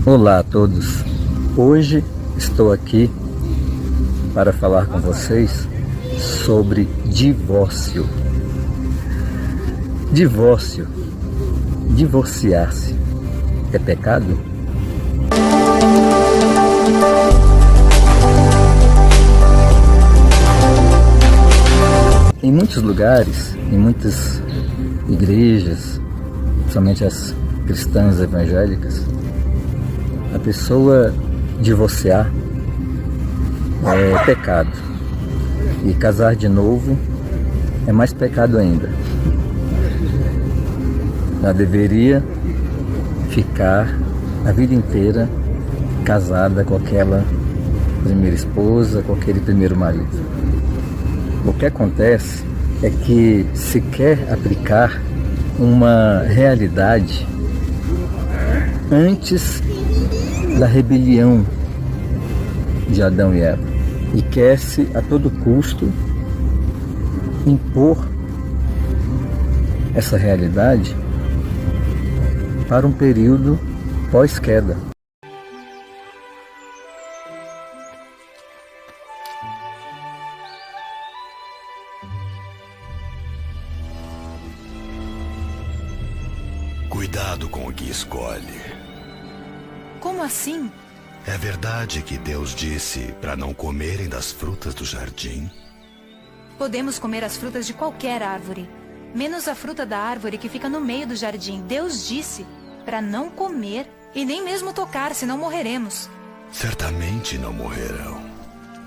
Olá a todos. Hoje estou aqui para falar com vocês sobre divórcio. Divórcio. Divorciar-se é pecado? Em muitos lugares, em muitas igrejas, principalmente as cristãs evangélicas, a pessoa divorciar é pecado. E casar de novo é mais pecado ainda. Ela deveria ficar a vida inteira casada com aquela primeira esposa, com aquele primeiro marido. O que acontece é que se quer aplicar uma realidade antes da rebelião de Adão e Eva, e quer-se a todo custo impor essa realidade para um período pós-queda. Cuidado com o que escolhe. Como assim? É verdade que Deus disse para não comerem das frutas do jardim? Podemos comer as frutas de qualquer árvore, menos a fruta da árvore que fica no meio do jardim. Deus disse para não comer e nem mesmo tocar, senão morreremos. Certamente não morrerão.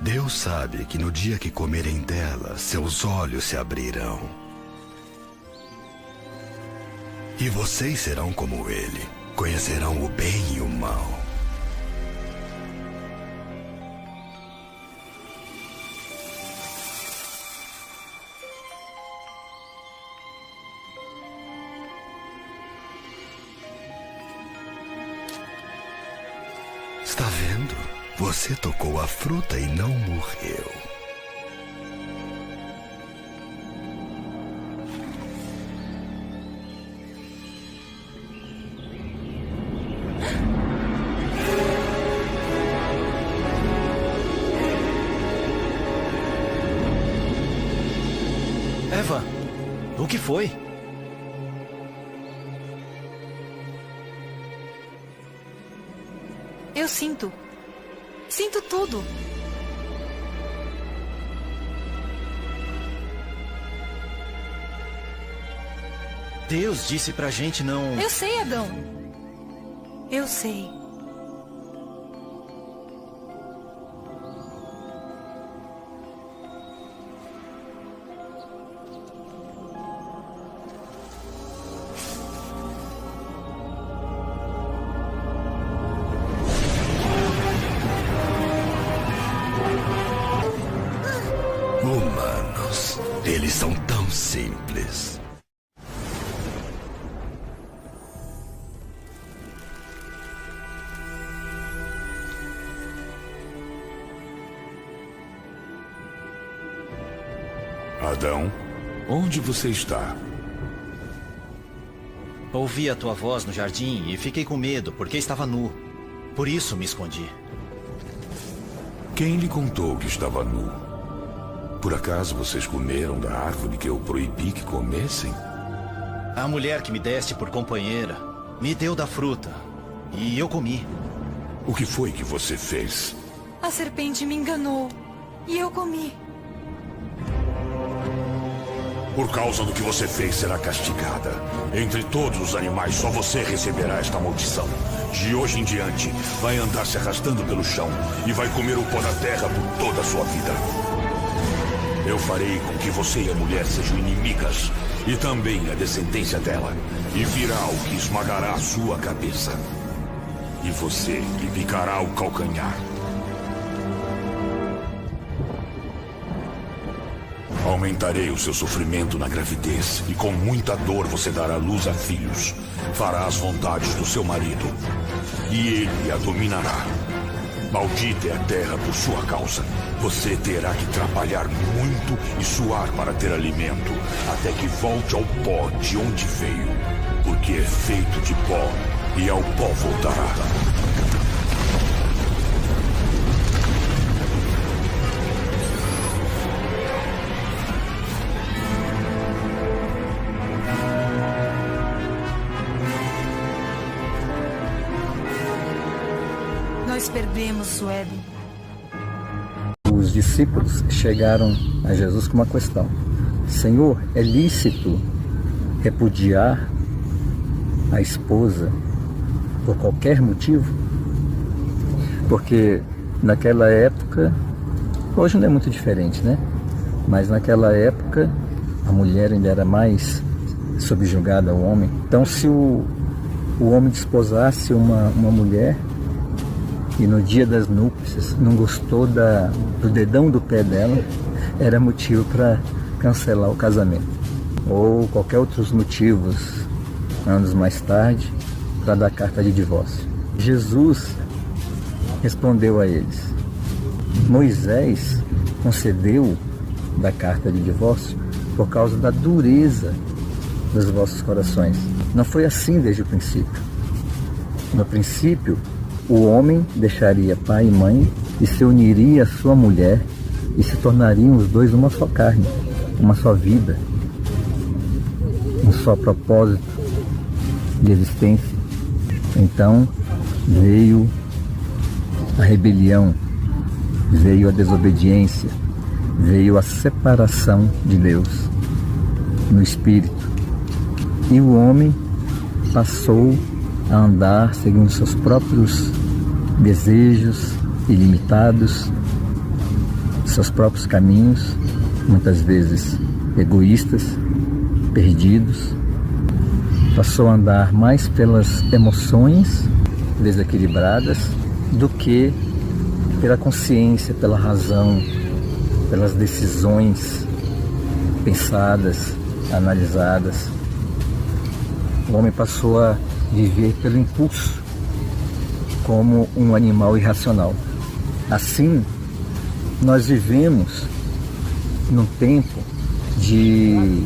Deus sabe que no dia que comerem dela, seus olhos se abrirão. E vocês serão como ele, conhecerão o bem e o mal. Está vendo? Você tocou a fruta e não morreu. Eva, o que foi? Eu sinto. Sinto tudo. Deus disse pra gente não... Eu sei, Adão. Eu sei. Humanos, eles são tão simples. Adão, onde você está? Ouvi a tua voz no jardim e fiquei com medo porque estava nu. Por isso me escondi. Quem lhe contou que estava nu? Por acaso vocês comeram da árvore que eu proibi que comessem? A mulher que me deste por companheira me deu da fruta e eu comi. O que foi que você fez? A serpente me enganou e eu comi. Por causa do que você fez, será castigada. Entre todos os animais, só você receberá esta maldição. De hoje em diante, vai andar se arrastando pelo chão e vai comer o pó da terra por toda a sua vida. Eu farei com que você e a mulher sejam inimigas, e também a descendência dela, e virá o que esmagará a sua cabeça. E você lhe picará o calcanhar. Aumentarei o seu sofrimento na gravidez, e com muita dor você dará luz a filhos. Fará as vontades do seu marido, e ele a dominará. Maldita é a terra por sua causa. Você terá que trabalhar muito e suar para ter alimento, até que volte ao pó de onde veio, porque é feito de pó e ao pó voltará. Nós perdemos o Éden. Os discípulos chegaram a Jesus com uma questão: Senhor, é lícito repudiar a esposa por qualquer motivo? Porque naquela época, hoje não é muito diferente, né? Mas naquela época a mulher ainda era mais subjugada ao homem. Então, se o homem desposasse uma mulher e no dia das núpcias não gostou do dedão do pé dela, era motivo para cancelar o casamento. Ou qualquer outros motivos, anos mais tarde, para dar carta de divórcio. Jesus respondeu a eles: Moisés concedeu da carta de divórcio por causa da dureza dos vossos corações. Não foi assim desde o princípio. No princípio, o homem deixaria pai e mãe e se uniria à sua mulher e se tornariam os dois uma só carne, uma só vida, um só propósito de existência. Então veio a rebelião, veio a desobediência, veio a separação de Deus no espírito. E o homem passou a andar segundo seus próprios desejos ilimitados, seus próprios caminhos, muitas vezes egoístas, perdidos. Passou a andar mais pelas emoções desequilibradas do que pela consciência, pela razão, pelas decisões pensadas, analisadas. O homem passou a viver pelo impulso, como um animal irracional. Assim, nós vivemos num tempo de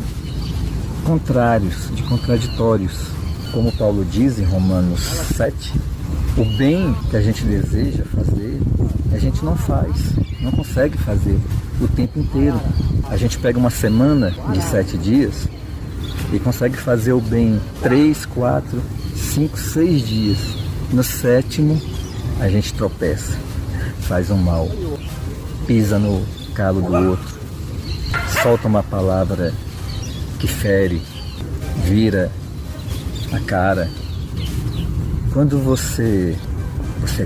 contrários, de contraditórios. Como Paulo diz em Romanos 7, o bem que a gente deseja fazer, a gente não faz, não consegue fazer o tempo inteiro. A gente pega uma semana de 7 dias e consegue fazer o bem 3, 4, 5, 6 dias. No 7º, a gente tropeça, faz um mal, pisa no calo do outro, solta uma palavra que fere, vira a cara. Quando você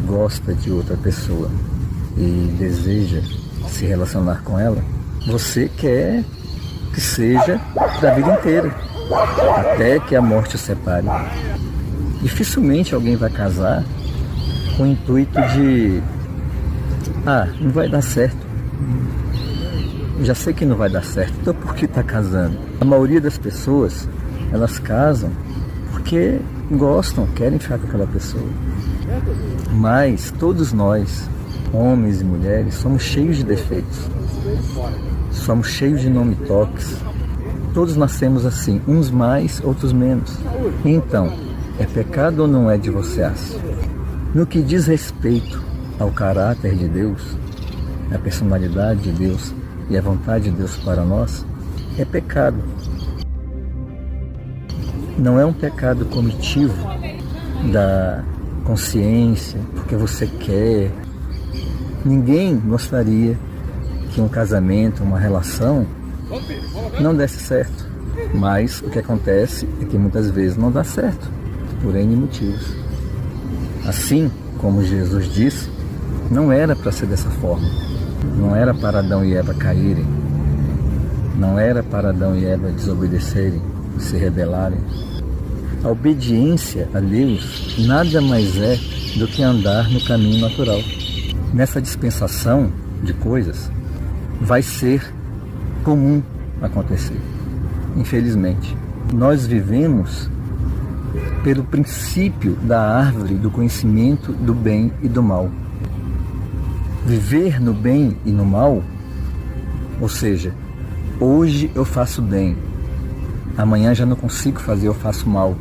gosta de outra pessoa e deseja se relacionar com ela, você quer que seja da vida inteira, até que a morte o separe. Dificilmente alguém vai casar com o intuito de não vai dar certo. Já sei que não vai dar certo, então por que está casando? A maioria das pessoas, elas casam porque gostam, querem ficar com aquela pessoa. Mas todos nós, homens e mulheres, somos cheios de defeitos. Somos cheios de não-me-toques. Todos nascemos assim, uns mais, outros menos. Então, é pecado ou não é divorciar-se? No que diz respeito ao caráter de Deus, à personalidade de Deus e à vontade de Deus para nós, é pecado. Não é um pecado comitivo da consciência, porque você quer. Ninguém gostaria que um casamento, uma relação não desse certo. Mas o que acontece é que muitas vezes não dá certo, por N motivos. Assim como Jesus disse, não era para ser dessa forma. Não era para Adão e Eva caírem. Não era para Adão e Eva desobedecerem, se rebelarem. A obediência a Deus nada mais é do que andar no caminho natural. Nessa dispensação de coisas, vai ser comum acontecer. Infelizmente, nós vivemos pelo princípio da árvore do conhecimento do bem e do mal. Viver no bem e no mal, ou seja, hoje eu faço bem, amanhã já não consigo fazer, eu faço mal.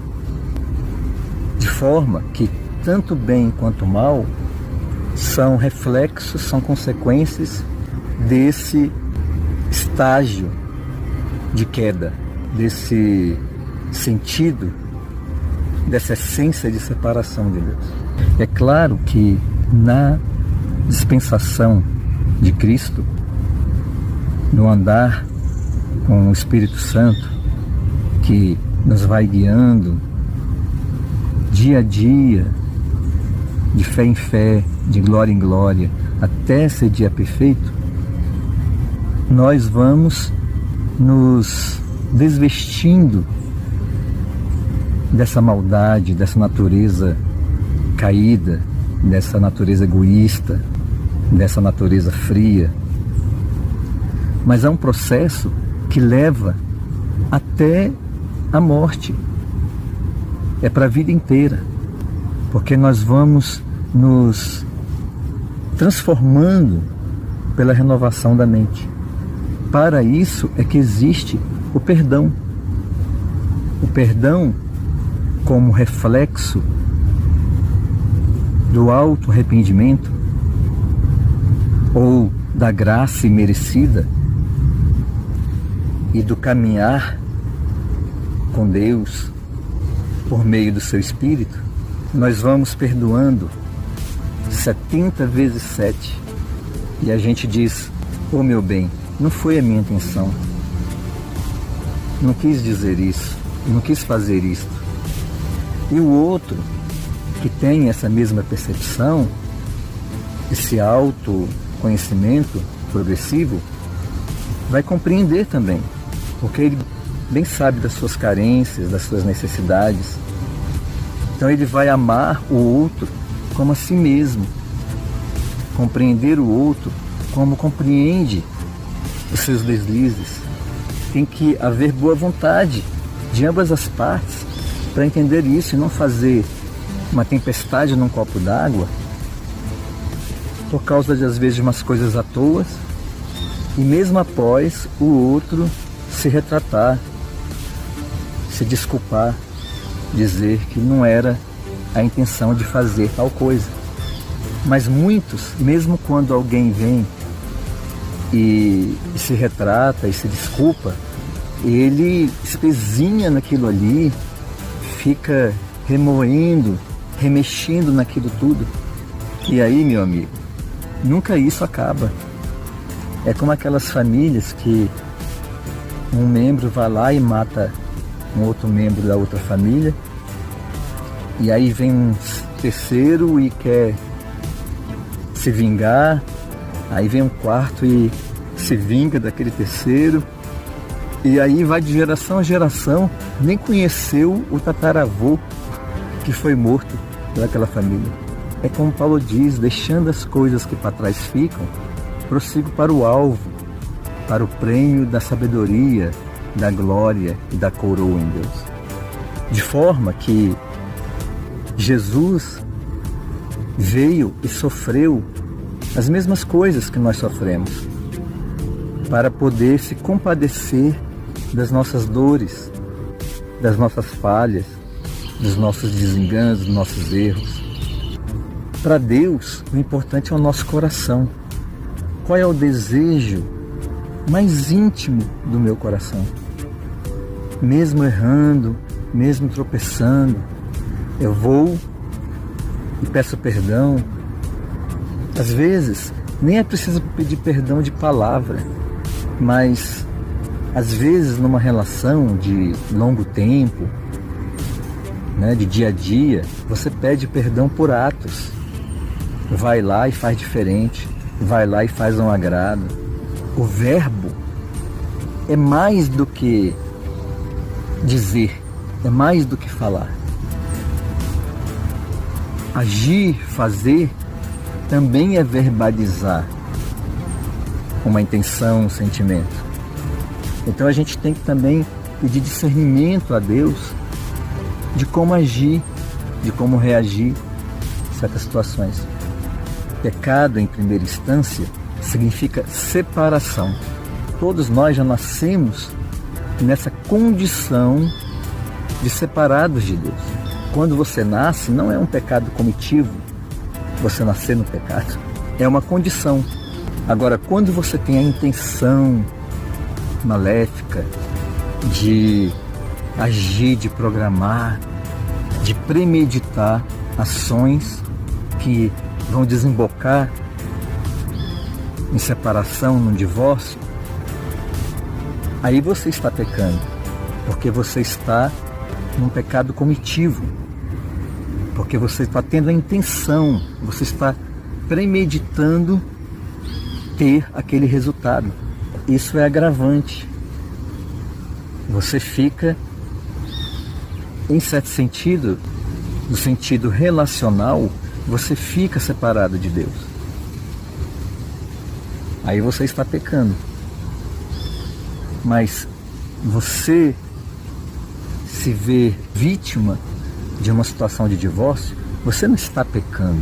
De forma que tanto bem quanto mal são reflexos, são consequências desse estágio de queda, desse sentido, dessa essência de separação de Deus. É claro que na dispensação de Cristo, no andar com o Espírito Santo, que nos vai guiando dia a dia, de fé em fé, de glória em glória, até ser dia perfeito, nós vamos nos desvestindo dessa maldade, dessa natureza caída, dessa natureza egoísta, dessa natureza fria. Mas há um processo que leva até a morte. É para a vida inteira, porque nós vamos nos transformando pela renovação da mente. Para isso é que existe o perdão. O perdão como reflexo do auto-arrependimento ou da graça imerecida e do caminhar com Deus por meio do seu Espírito, nós vamos perdoando 70 vezes 7. E a gente diz: "Oh, meu bem, não foi a minha intenção. Não quis dizer isso, não quis fazer isto." E o outro, que tem essa mesma percepção, esse autoconhecimento progressivo, vai compreender também, porque ele bem sabe das suas carências, das suas necessidades. Então ele vai amar o outro como a si mesmo, compreender o outro como compreende os seus deslizes. Tem que haver boa vontade de ambas as partes para entender isso e não fazer uma tempestade num copo d'água por causa de, às vezes, de umas coisas à toa, e mesmo após o outro se retratar, se desculpar, dizer que não era a intenção de fazer tal coisa. Mas muitos, mesmo quando alguém vem e se retrata e se desculpa, ele espezinha naquilo ali, fica remoendo, remexendo naquilo tudo. E aí, meu amigo, nunca isso acaba. É como aquelas famílias que um membro vai lá e mata um outro membro da outra família, e aí vem um terceiro e quer se vingar, aí vem um quarto e se vinga daquele terceiro, e aí vai de geração a geração, nem conheceu o tataravô que foi morto daquela família. É como Paulo diz: deixando as coisas que para trás ficam, prossigo para o alvo, para o prêmio da sabedoria, da glória e da coroa em Deus. De forma que Jesus veio e sofreu as mesmas coisas que nós sofremos, para poder se compadecer das nossas dores, das nossas falhas, dos nossos desenganos, dos nossos erros. Para Deus, o importante é o nosso coração. Qual é o desejo mais íntimo do meu coração? Mesmo errando, mesmo tropeçando, eu vou e peço perdão. Às vezes, nem é preciso pedir perdão de palavra, mas às vezes numa relação de longo tempo, né, de dia a dia, você pede perdão por atos. Vai lá e faz diferente, vai lá e faz um agrado. O verbo é mais do que dizer, é mais do que falar. Agir, fazer, também é verbalizar uma intenção, um sentimento. Então a gente tem que também pedir discernimento a Deus de como agir, de como reagir a certas situações. Pecado, em primeira instância, significa separação. Todos nós já nascemos nessa condição de separados de Deus. Quando você nasce, não é um pecado comitivo você nascer no pecado, é uma condição. Agora, quando você tem a intenção maléfica de agir, de programar, de premeditar ações que vão desembocar em separação, num divórcio, aí você está pecando, porque você está num pecado comitivo, porque você está tendo a intenção, você está premeditando ter aquele resultado. Isso é agravante. Você fica, em certo sentido, no sentido relacional, você fica separado de Deus. Aí você está pecando. Mas você se vê vítima de uma situação de divórcio, você não está pecando.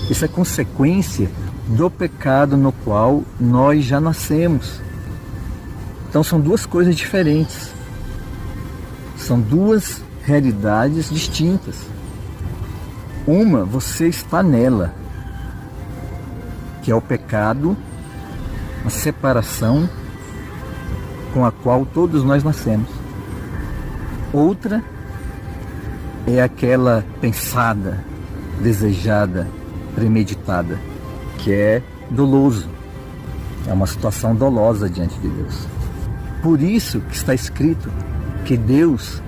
Isso é consequência do pecado no qual nós já nascemos. Então são duas coisas diferentes. São duas realidades distintas. Uma, você está nela, que é o pecado, a separação com a qual todos nós nascemos. Outra é aquela pensada, desejada, premeditada, que é doloso. É uma situação dolosa diante de Deus. Por isso que está escrito que Deus,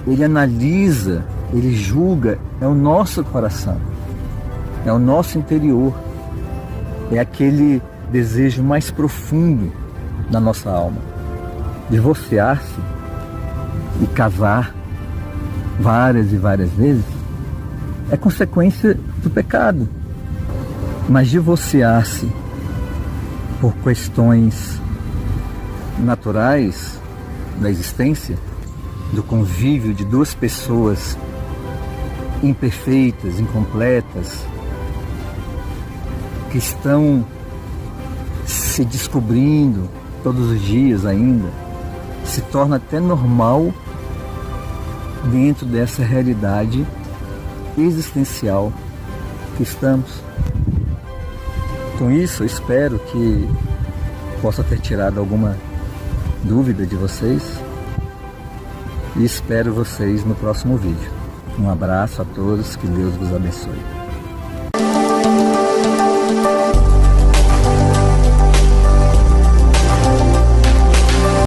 Ele analisa, Ele julga, é o nosso coração, é o nosso interior, é aquele desejo mais profundo da nossa alma. Divorciar-se e casar várias e várias vezes é consequência do pecado. Mas divorciar-se por questões naturais da existência, do convívio de duas pessoas imperfeitas, incompletas, que estão se descobrindo todos os dias ainda, se torna até normal dentro dessa realidade existencial que estamos. Com isso, eu espero que possa ter tirado alguma dúvida de vocês e espero vocês no próximo vídeo. Um abraço a todos, que Deus vos abençoe.